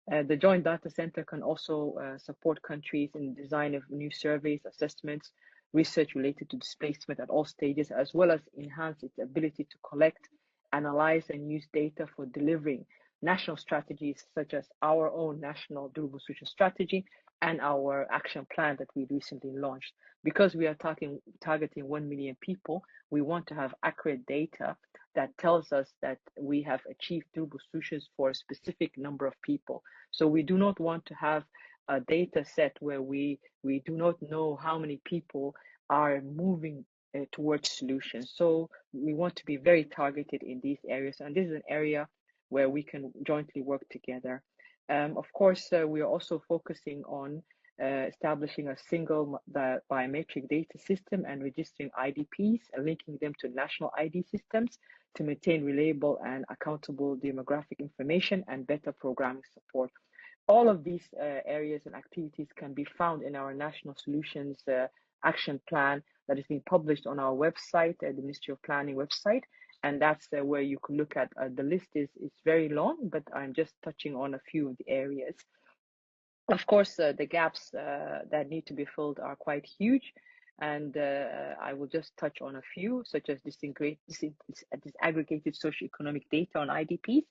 The Joint Data Center can also support countries in the design of new surveys, assessments, research related to displacement at all stages, as well as enhance its ability to collect, analyze, and use data for delivering national strategies such as our own national durable solution strategy and our action plan that we recently launched. Because we are targeting 1 million people, we want to have accurate data that tells us that we have achieved durable solutions for a specific number of people. So we do not want to have a data set where we do not know how many people are moving towards solutions. So we want to be very targeted in these areas. And this is an area where we can jointly work together. Of course, we are also focusing on establishing a single biometric data system and registering IDPs and linking them to national ID systems to maintain reliable and accountable demographic information and better programming support. All of these areas and activities can be found in our National Solutions Action Plan that is being published on our website, the Ministry of Planning website. And that's where you can look at. The list is very long, but I'm just touching on a few of the areas. Of course, the gaps that need to be filled are quite huge, and I will just touch on a few, such as disaggregated socioeconomic data on IDPs.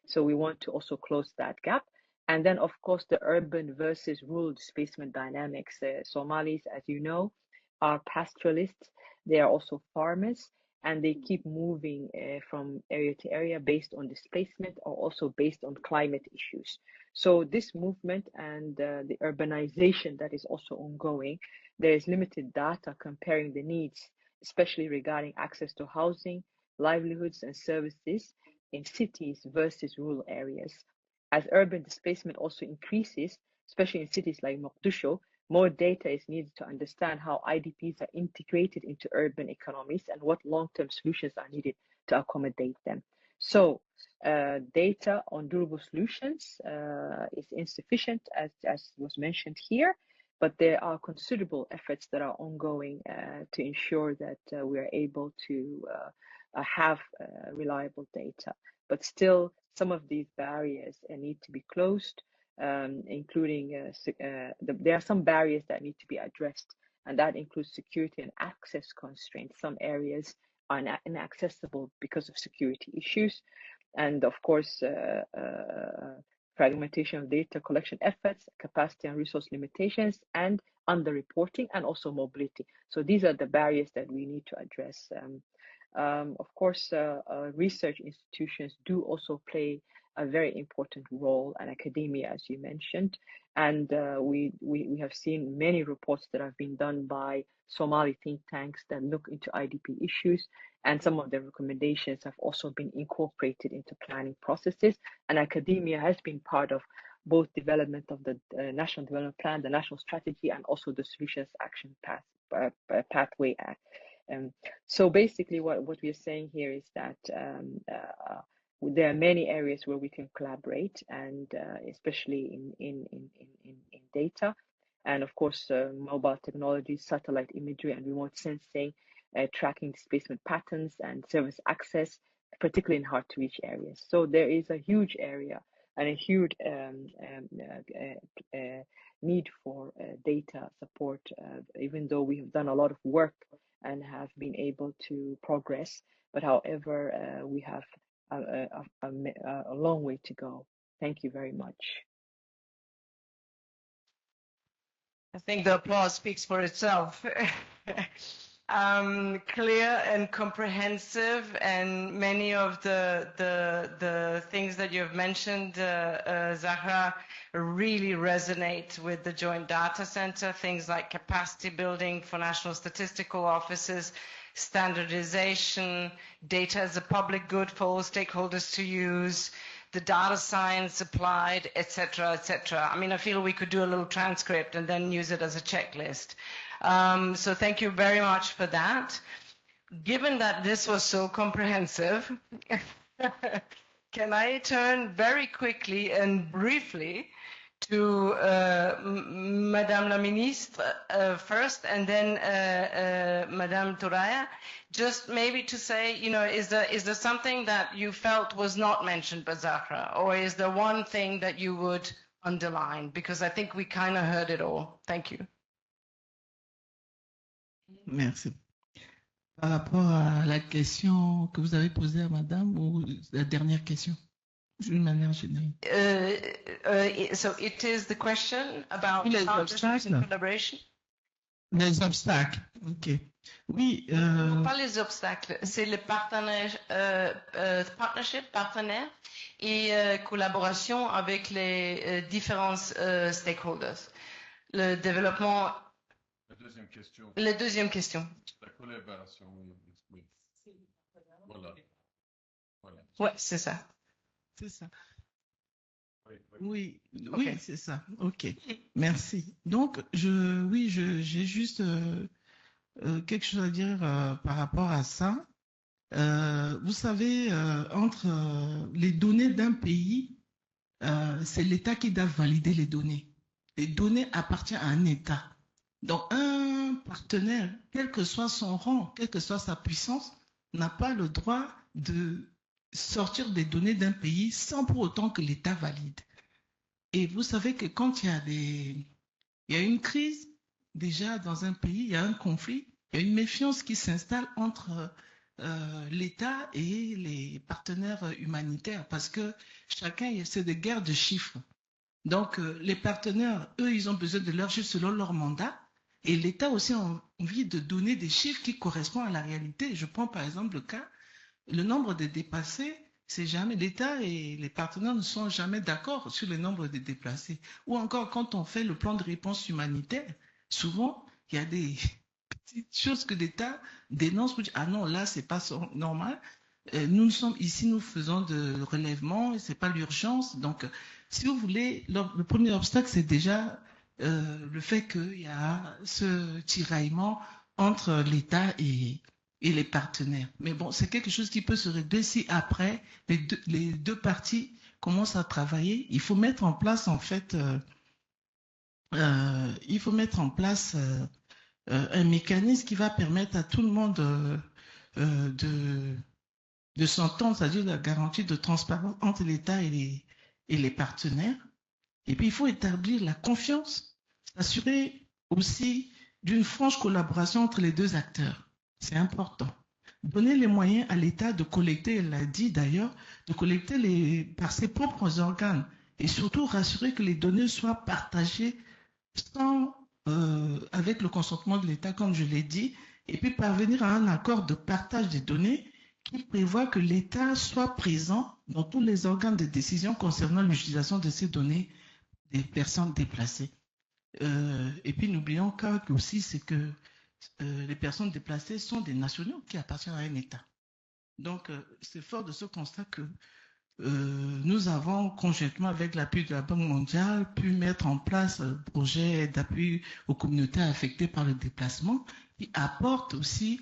So we want to also close that gap. And then, of course, the urban versus rural displacement dynamics. Somalis, as you know, are pastoralists. They are also farmers, and they keep moving from area to area based on displacement or also based on climate issues. So this movement and the urbanization that is also ongoing, there is limited data comparing the needs, especially regarding access to housing, livelihoods, and services in cities versus rural areas. As urban displacement also increases, especially in cities like Mogadishu, more data is needed to understand how IDPs are integrated into urban economies and what long-term solutions are needed to accommodate them. So data on durable solutions is insufficient, as was mentioned here, but there are considerable efforts that are ongoing to ensure that we are able to have reliable data. But still, some of these barriers need to be closed, including there are some barriers that need to be addressed, and that includes security and access constraints. Some areas are inaccessible because of security issues. And of course, fragmentation of data collection efforts, capacity and resource limitations, and underreporting, and also mobility. So these are the barriers that we need to address. Of course, research institutions do also play a very important role, and academia, as you mentioned. And we have seen many reports that have been done by Somali think tanks that look into IDP issues, and some of the recommendations have also been incorporated into planning processes. And academia has been part of both development of the National Development Plan, the National Strategy, and also the Solutions Action Pathway Act. So basically what we are saying here is that there are many areas where we can collaborate, and especially in data, and of course mobile technology, satellite imagery, and remote sensing, tracking displacement patterns and service access, particularly in hard to reach areas. So there is a huge area and a huge need for data support, even though we have done a lot of work and have been able to progress. But however, we have a long way to go. Thank you very much. I think the applause speaks for itself. clear and comprehensive, and many of the things that you have mentioned, Zahra, really resonate with the Joint Data Center. Things like capacity building for national statistical offices, standardization, data as a public good for all stakeholders to use, the data science applied, etc., etc. I mean, I feel we could do a little transcript and then use it as a checklist. So thank you very much for that. Given that this was so comprehensive, can I turn very quickly and briefly to Madame la Ministre first, and then Madame Thuraya, just maybe to say, you know, is there something that you felt was not mentioned by Zahra, or is there one thing that you would underline? Because I think we kind of heard it all. Thank you. Merci. Par rapport à la question que vous avez posée à Madame, ou la dernière question, d'une manière générale. So it is the question about Les partnership and obstacles. collaboration. Les obstacles, ok. Oui, Pas les obstacles, c'est le partenaire, partnership, partenaire et collaboration avec les différents stakeholders. Le développement. La deuxième question. La deuxième question. La collaboration. Oui. Voilà. Voilà. Ouais, c'est ça. c'est ça. Oui. Oui, Ok. oui, c'est ça. Ok, merci. Donc, j'ai juste quelque chose à dire par rapport à ça. Vous savez, entre les données d'un pays, c'est l'État qui doit valider les données. Les données appartiennent à un État. Donc, un partenaire, quel que soit son rang, quelle que soit sa puissance, n'a pas le droit de sortir des données d'un pays sans pour autant que l'État valide. Et vous savez que quand il y a une crise, déjà dans un pays, il y a un conflit, il y a une méfiance qui s'installe entre l'État et les partenaires humanitaires, parce que chacun, c'est des guerres de chiffres. Donc, les partenaires, eux, ils ont besoin de leurs chiffres selon leur mandat, et l'État aussi a envie de donner des chiffres qui correspondent à la réalité. Je prends par exemple le nombre de déplacés, c'est jamais l'État et les partenaires ne sont jamais d'accord sur le nombre de déplacés. Ou encore, quand on fait le plan de réponse humanitaire, souvent, il y a des petites choses que l'État dénonce pour dire, ah non, là, c'est pas normal. Nous sommes ici, nous faisons de relèvement, c'est pas l'urgence. Donc, si vous voulez, le premier obstacle, c'est déjà le fait qu'il y a ce tiraillement entre l'État et les partenaires. Mais bon, c'est quelque chose qui peut se régler si après les deux parties commencent à travailler. Il faut mettre en place, en fait, un mécanisme qui va permettre à tout le monde de s'entendre, c'est-à-dire la garantie de transparence entre l'État et les partenaires. Et puis, il faut établir la confiance, s'assurer aussi d'une franche collaboration entre les deux acteurs. C'est important. Donner les moyens à l'État de collecter, elle l'a dit d'ailleurs, de collecter par ses propres organes et surtout rassurer que les données soient partagées avec le consentement de l'État, comme je l'ai dit, et puis parvenir à un accord de partage des données qui prévoit que l'État soit présent dans tous les organes de décision concernant l'utilisation de ces données des personnes déplacées. Et puis n'oublions qu'un aussi, c'est que les personnes déplacées sont des nationaux qui appartiennent à un État. Donc, c'est fort de ce constat que nous avons, conjointement avec l'appui de la Banque mondiale, pu mettre en place un projet d'appui aux communautés affectées par le déplacement qui apporte aussi,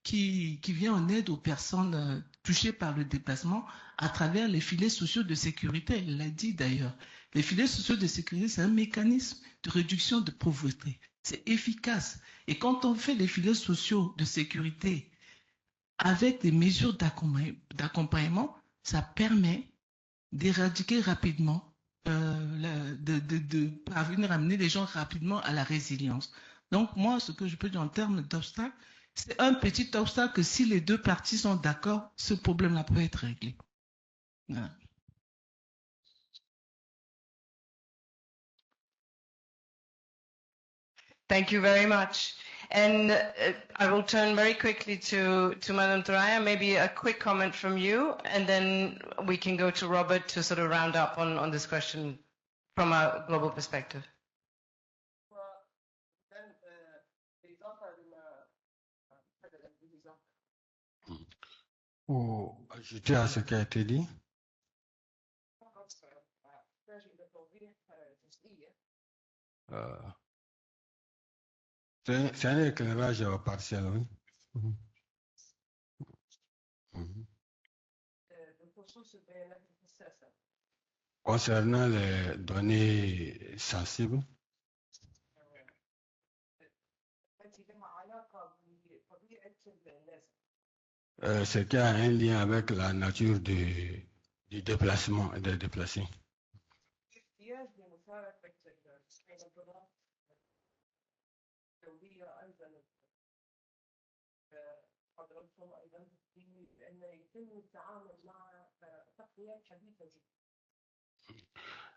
qui vient en aide aux personnes touchées par le déplacement à travers les filets sociaux de sécurité. Elle l'a dit d'ailleurs. Les filets sociaux de sécurité, c'est un mécanisme de réduction de pauvreté. C'est efficace. Et quand on fait les filets sociaux de sécurité avec des mesures d'accompagnement, ça permet d'éradiquer rapidement, de parvenir à amener les gens rapidement à la résilience. Donc moi, ce que je peux dire en termes d'obstacles, c'est un petit obstacle que si les deux parties sont d'accord, ce problème-là peut être réglé. Voilà. Thank you very much. And I will turn very quickly to Madam Thuraya, maybe a quick comment from you, and then we can go to Robert to sort of round up on this question from a global perspective. Pour ajouter à ce qui a été dit, c'est un éclairage partiel, oui. Concernant les données sensibles, ce qui a un lien avec la nature du déplacement et des déplacés.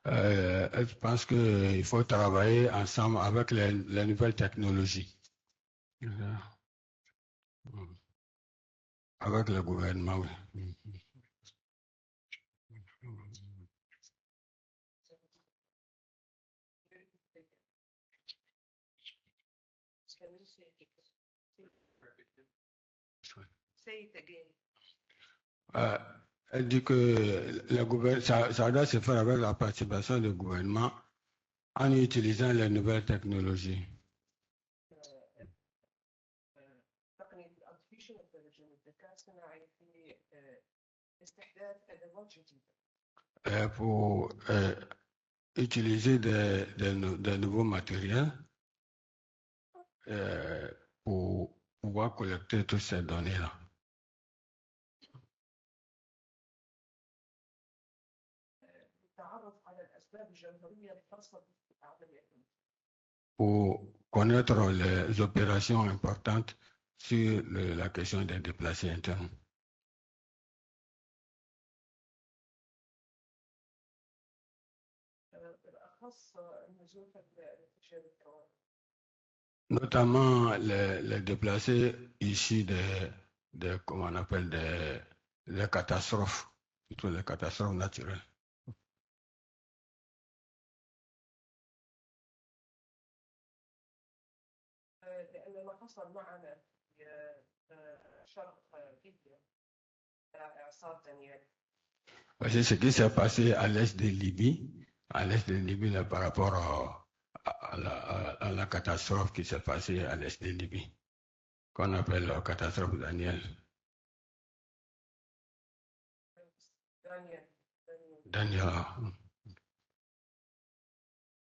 Je pense qu'il faut travailler ensemble avec les nouvelles technologies. Avec le gouvernement, oui. Elle dit que ça doit se faire avec la participation du gouvernement en utilisant les nouvelles technologies. Pour utiliser des nouveaux matériels pour pouvoir collecter toutes ces données-là. Pour connaître les opérations importantes sur la question des déplacés internes. Notamment les déplacés issus comment on appelle, des catastrophes, plutôt les catastrophes naturelles. C'est ce qui s'est passé à l'est de Libye, là, par rapport à la catastrophe qui s'est passée à l'est de Libye, qu'on appelle la catastrophe Daniel.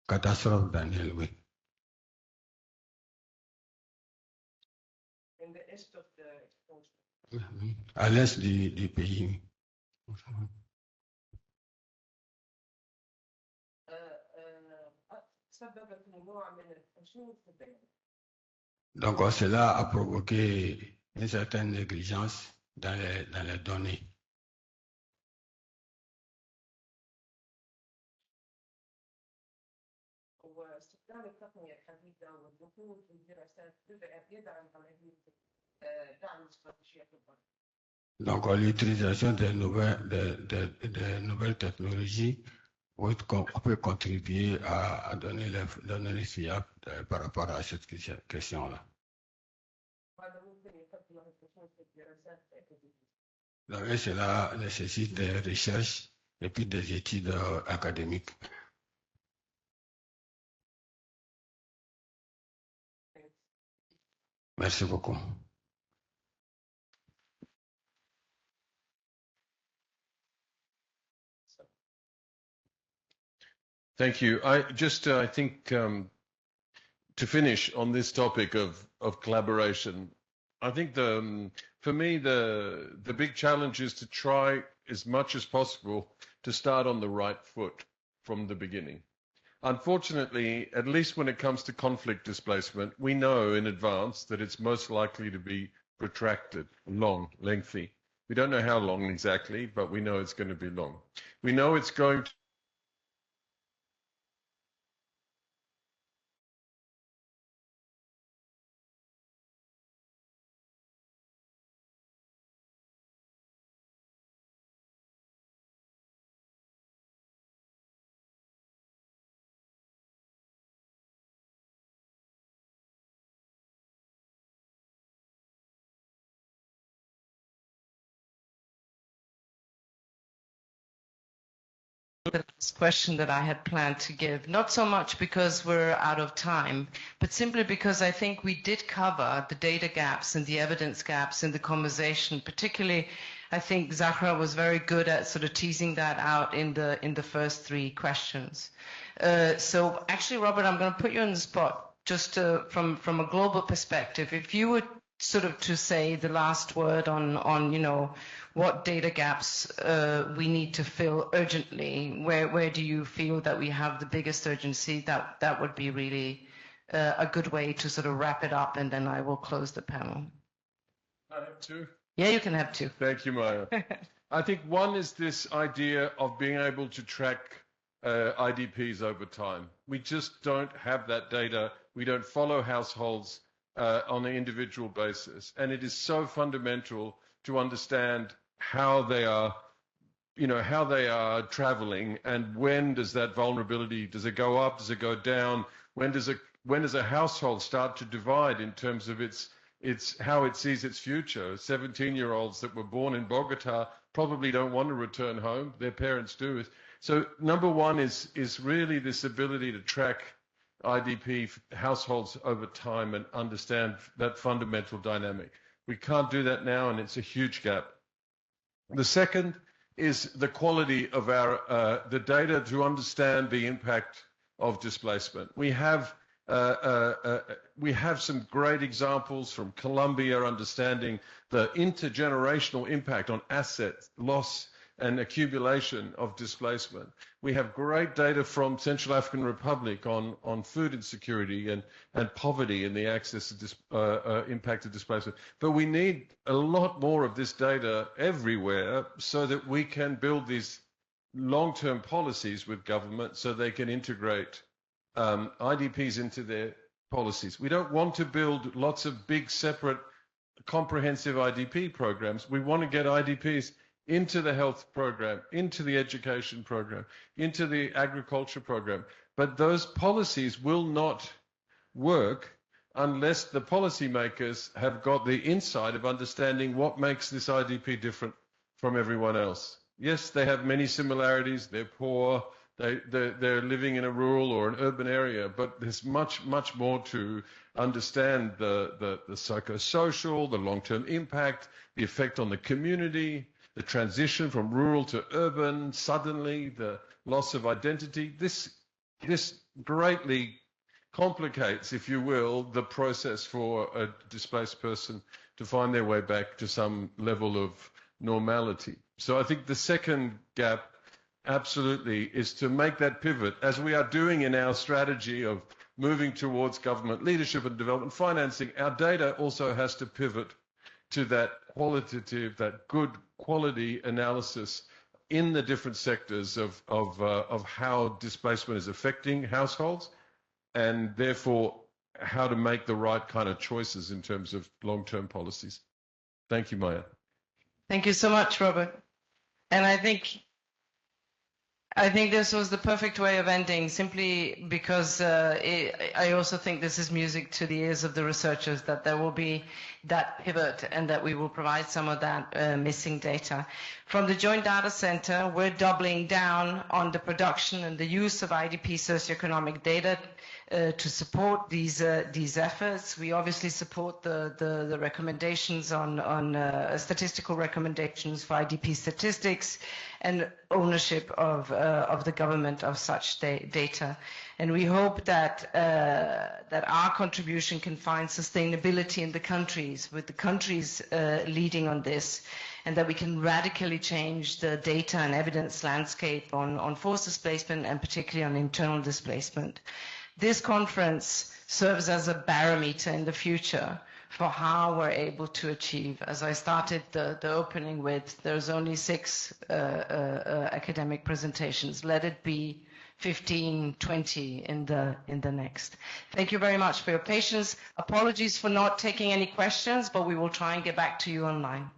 Catastrophe Daniel, oui. À l'est du pays. Donc cela a provoqué une certaine négligence dans les données. Donc l'utilisation des nouvelles technologies peut contribuer à donner les données fiables par rapport à cette question-là. Donc cela nécessite des recherches et puis des études académiques. Merci beaucoup. Thank you. I think to finish on this topic of collaboration, I think for me the big challenge is to try as much as possible to start on the right foot from the beginning. Unfortunately, at least when it comes to conflict displacement, we know in advance that it's most likely to be protracted, long, lengthy. We don't know how long exactly, but we know it's going to be long. We know it's going to the last question that I had planned to give, not so much because we're out of time, but simply because I think we did cover the data gaps and the evidence gaps in the conversation. Particularly, I think Zahra was very good at sort of teasing that out in the first three questions. So actually, Robert, I'm going to put you on the spot just from a global perspective. If you were sort of to say the last word on you know, what data gaps we need to fill urgently, where do you feel that we have the biggest urgency? That would be really a good way to sort of wrap it up, and then I will close the panel. I have two. Yeah, you can have two. Thank you, Maja. I think one is this idea of being able to track IDPs over time. We just don't have that data. We don't follow households on an individual basis. And it is so fundamental to understand how they are, you know, how they are traveling, and when does that vulnerability, does it go up, does it go down? When does a household start to divide in terms of its how it sees its future? 17-year-olds that were born in Bogota probably don't want to return home. Their parents do. So number one is really this ability to track IDP households over time and understand that fundamental dynamic. We can't do that now, and it's a huge gap. The second is the quality of our the data to understand the impact of displacement. We have some great examples from Colombia, understanding the intergenerational impact on asset loss and accumulation of displacement. We have great data from Central African Republic on food insecurity and poverty and the access to impact of displacement. But we need a lot more of this data everywhere so that we can build these long-term policies with government so they can integrate IDPs into their policies. We don't want to build lots of big, separate, comprehensive IDP programs. We want to get IDPs into the health program, into the education program, into the agriculture program. But those policies will not work unless the policymakers have got the insight of understanding what makes this IDP different from everyone else. Yes, they have many similarities. They're poor. They're living in a rural or an urban area, but there's much more to understand the psychosocial, the long-term impact, the effect on the community, the transition from rural to urban, suddenly, the loss of identity. This greatly complicates, if you will, the process for a displaced person to find their way back to some level of normality. So I think the second gap absolutely is to make that pivot, as we are doing in our strategy of moving towards government leadership and development financing. Our data also has to pivot to that qualitative, that good quality analysis in the different sectors of how displacement is affecting households, and therefore how to make the right kind of choices in terms of long-term policies. Thank you, Maja. Thank you so much, Robert. And I think this was the perfect way of ending, simply because I also think this is music to the ears of the researchers, that there will be that pivot and that we will provide some of that missing data. From the Joint Data Center, we're doubling down on the production and the use of IDP socioeconomic data to support these efforts. We obviously support the recommendations on statistical recommendations for IDP statistics and ownership of the government of such data. And we hope that our contribution can find sustainability in the countries, with the countries leading on this, and that we can radically change the data and evidence landscape on forced displacement and particularly on internal displacement. This conference serves as a barometer in the future for how we're able to achieve. As I started the opening with, there's only 6 academic presentations. Let it be 15, 20 in the next. Thank you very much for your patience. Apologies for not taking any questions, but we will try and get back to you online.